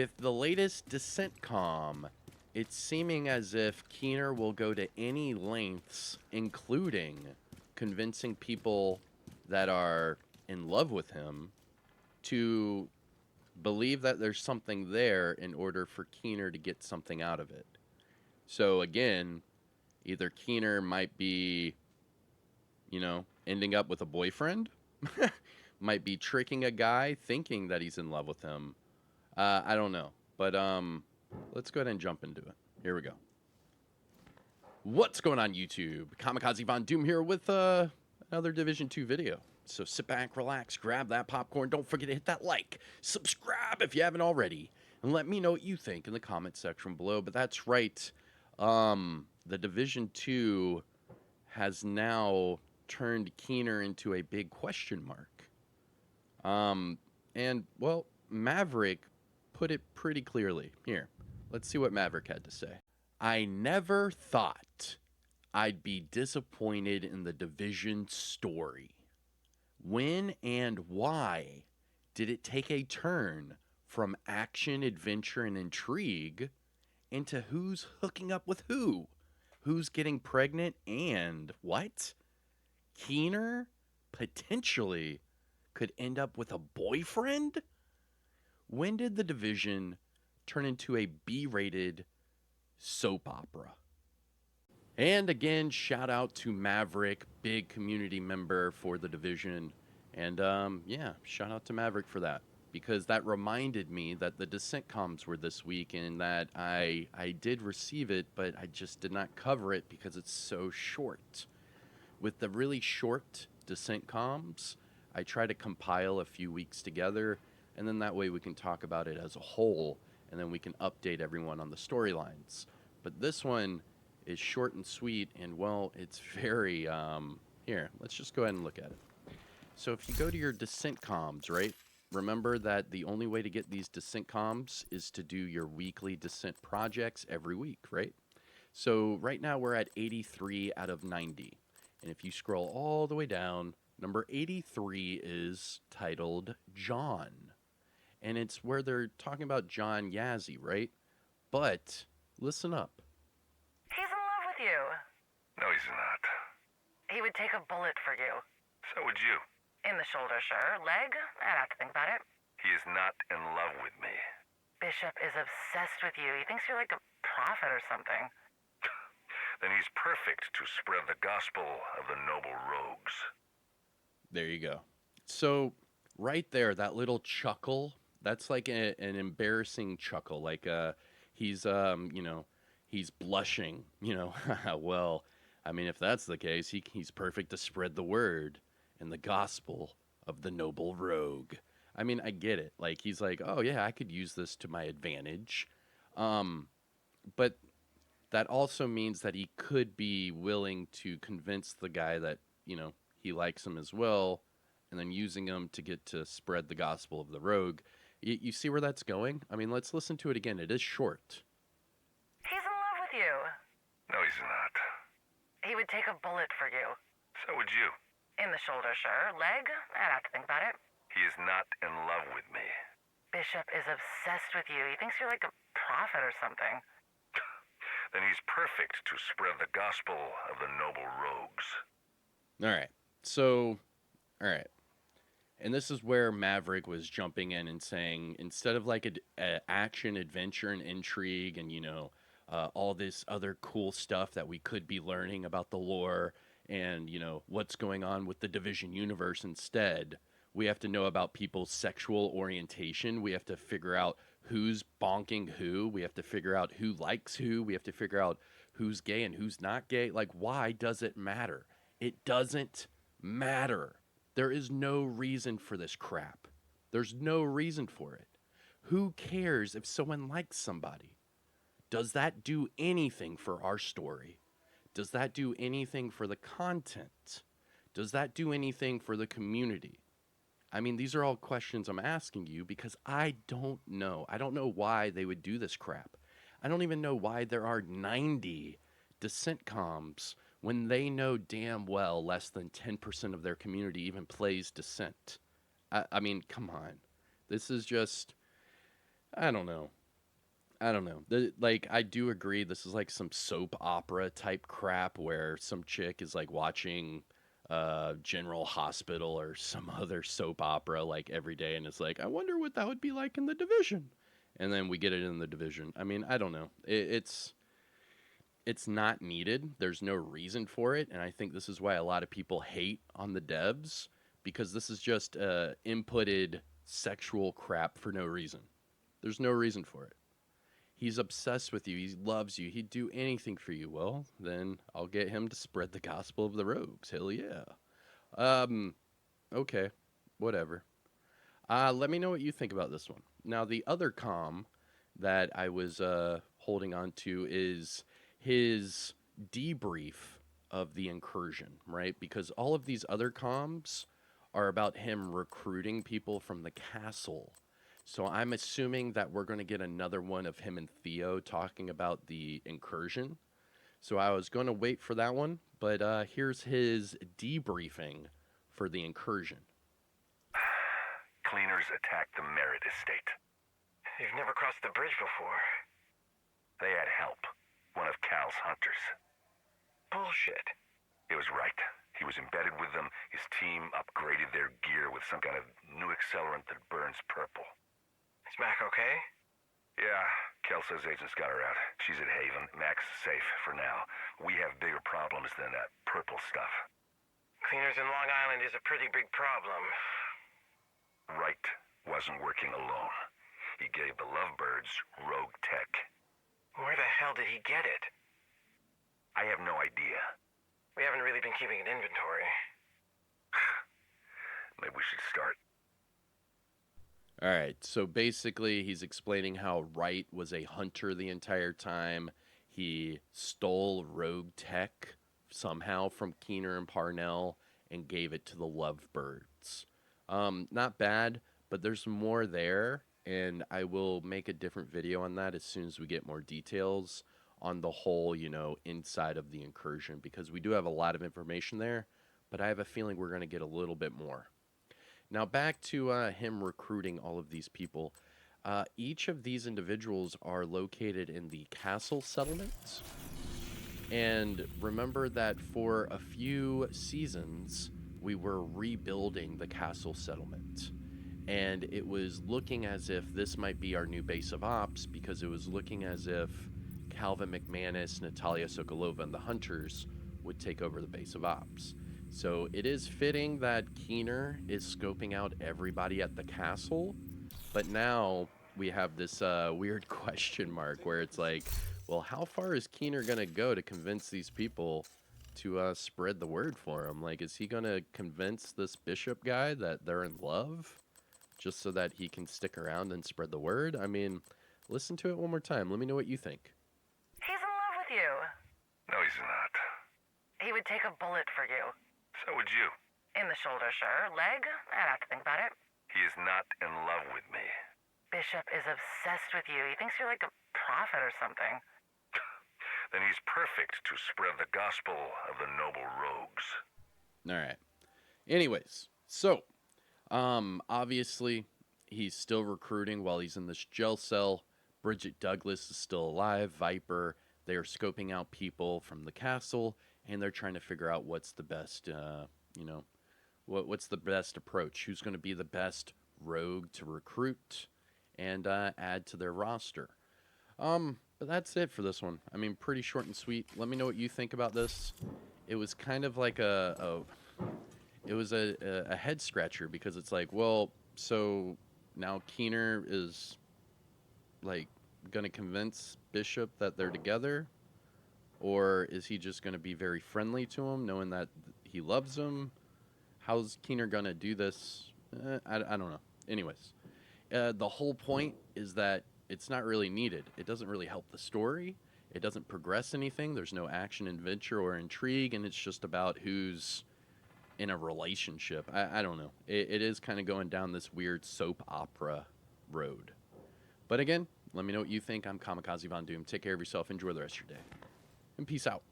With the latest Descent comm, it's seeming as if KEENER will go to any lengths, including convincing people that are in love with him to believe that there's something there in order for KEENER to get something out of it. So again, either KEENER might be, ending up with a boyfriend, might be tricking a guy thinking that he's in love with him. I don't know. But let's go ahead and jump into it. Here we go. What's going on, YouTube? Kamikazevondoom here with another Division 2 video. So sit back, relax, grab that popcorn. Don't forget to hit that like. Subscribe if you haven't already. And let me know what you think in the comment section below. But that's right. The Division 2 has now turned KEENER into a big question mark. And, well, Maverick put it pretty clearly. Here, let's see what Maverick had to say. I never thought I'd be disappointed in the Division story. When and why did it take a turn from action, adventure, and intrigue into who's hooking up with who? Who's getting pregnant and what? KEENER potentially could end up with a boyfriend? When did the Division turn into a B-rated soap opera? And again, shout out to Maverick, big community member for the Division. And yeah, shout out to Maverick for that. Because that reminded me that the Descent comms were this week and that I did receive it, but I just did not cover it because it's so short. With the really short Descent comms, I try to compile a few weeks together, and then that way we can talk about it as a whole, and then we can update everyone on the storylines. But this one is short and sweet, and well, it's very, here, let's just go ahead and look at it. So if you go to your Descent comms, right, remember that the only way to get these Descent comms is to do your weekly Descent projects every week, right? So right now we're at 83 out of 90. And if you scroll all the way down, number 83 is titled John. And it's where they're talking about John Yazzie, right? But listen up. He's in love with you. No, he's not. He would take a bullet for you. So would you. In the shoulder, sure. Leg? I'd have to think about it. He is not in love with me. Bishop is obsessed with you. He thinks you're like a prophet or something. Then he's perfect to spread the gospel of the noble rogues. There you go. So right there, that little chuckle, that's like an embarrassing chuckle. Like he's, he's blushing, Well, I mean, if that's the case, he's perfect to spread the word and the gospel of the noble rogue. I mean, I get it. Like, he's like, oh, yeah, I could use this to my advantage. But that also means that he could be willing to convince the guy that, he likes him as well, and then using him to get to spread the gospel of the rogue. You see where that's going? I mean, let's listen to it again. It is short. He's in love with you. No, he's not. He would take a bullet for you. So would you. In the shoulder, sure. Leg? I'd have to think about it. He is not in love with me. Bishop is obsessed with you. He thinks you're like a prophet or something. Then he's perfect to spread the gospel of the noble rogues. All right. So, all right. And this is where Maverick was jumping in and saying, instead of like a action, adventure, and intrigue and, all this other cool stuff that we could be learning about the lore and, what's going on with the Division universe instead, we have to know about people's sexual orientation. We have to figure out who's bonking who. We have to figure out who likes who. We have to figure out who's gay and who's not gay. Like, why does it matter? It doesn't matter. There is no reason for this crap. There's no reason for it. Who cares if someone likes somebody? Does that do anything for our story? Does that do anything for the content? Does that do anything for the community? I mean, these are all questions I'm asking you because I don't know. I don't know why they would do this crap. I don't even know why there are 90 Descent comms when they know damn well less than 10% of their community even plays Descent. I mean, come on. This is just... I don't know. I don't know. Like, I do agree this is like some soap opera type crap where some chick is like watching General Hospital or some other soap opera like every day and it's like, I wonder what that would be like in the division. And then we get it in the division. I mean, I don't know. It's not needed. There's no reason for it, and I think this is why a lot of people hate on the devs because this is just inputted sexual crap for no reason. There's no reason for it. He's obsessed with you. He loves you. He'd do anything for you. Well, then I'll get him to spread the gospel of the rogues. Hell yeah. Um, okay, whatever. Let me know what you think about this one. Now, the other comm that I was holding on to is his debrief of the incursion, right? Because all of these other comms are about him recruiting people from the castle. So I'm assuming that we're going to get another one of him and Theo talking about the incursion. So I was going to wait for that one, but here's his debriefing for the incursion. Cleaners attacked the Merritt estate. You've never crossed the bridge before. They had help. One of Cal's hunters. Bullshit. He was right. He was embedded with them. His team upgraded their gear with some kind of new accelerant that burns purple. Is Mac okay? Yeah, Cal says agents got her out. She's at Haven. Mac's safe for now. We have bigger problems than that purple stuff. Cleaners in Long Island is a pretty big problem. Wright wasn't working alone. He gave the Lovebirds rogue tech. Where the hell did he get it? I have no idea. We haven't really been keeping an inventory. Maybe we should start. All right, so basically he's explaining how Wright was a hunter the entire time. He stole rogue tech somehow from Keener and Parnell and gave it to the Lovebirds. Not bad, but there's more there, and I will make a different video on that as soon as we get more details on the whole, inside of the incursion, because we do have a lot of information there, but I have a feeling we're going to get a little bit more. Now back to him recruiting all of these people. Each of these individuals are located in the castle settlement. And remember that for a few seasons, we were rebuilding the castle settlement. And it was looking as if this might be our new base of ops because it was looking as if Calvin McManus, Natalia Sokolova, and the Hunters would take over the base of ops. So it is fitting that Keener is scoping out everybody at the castle, but now we have this weird question mark where it's like, well, how far is Keener going to go to convince these people to spread the word for him? Like, is he going to convince this bishop guy that they're in love just so that he can stick around and spread the word? I mean, listen to it one more time. Let me know what you think. He's in love with you. No, he's not. He would take a bullet for you. So would you. In the shoulder, sure. Leg? I'd have to think about it. He is not in love with me. Bishop is obsessed with you. He thinks you're like a prophet or something. Then he's perfect to spread the gospel of the noble rogues. All right. Anyways, so obviously he's still recruiting while he's in this jail cell. Bridget Douglas is still alive. Viper. They are scoping out people from the castle, and they're trying to figure out what's the best, what's the best approach. Who's going to be the best rogue to recruit and add to their roster. But that's it for this one. I mean, pretty short and sweet. Let me know what you think about this. It was kind of like a head scratcher because it's like, well, so now Keener is like going to convince Bishop that they're together, or is he just going to be very friendly to him, knowing that he loves him? How's Keener going to do this? I don't know. Anyways, the whole point is that it's not really needed. It doesn't really help the story. It doesn't progress anything. There's no action, adventure, or intrigue, and it's just about who's in a relationship. I don't know. It is kind of going down this weird soap opera road. But again, let me know what you think. I'm Kamikazevondoom. Take care of yourself. Enjoy the rest of your day. And peace out.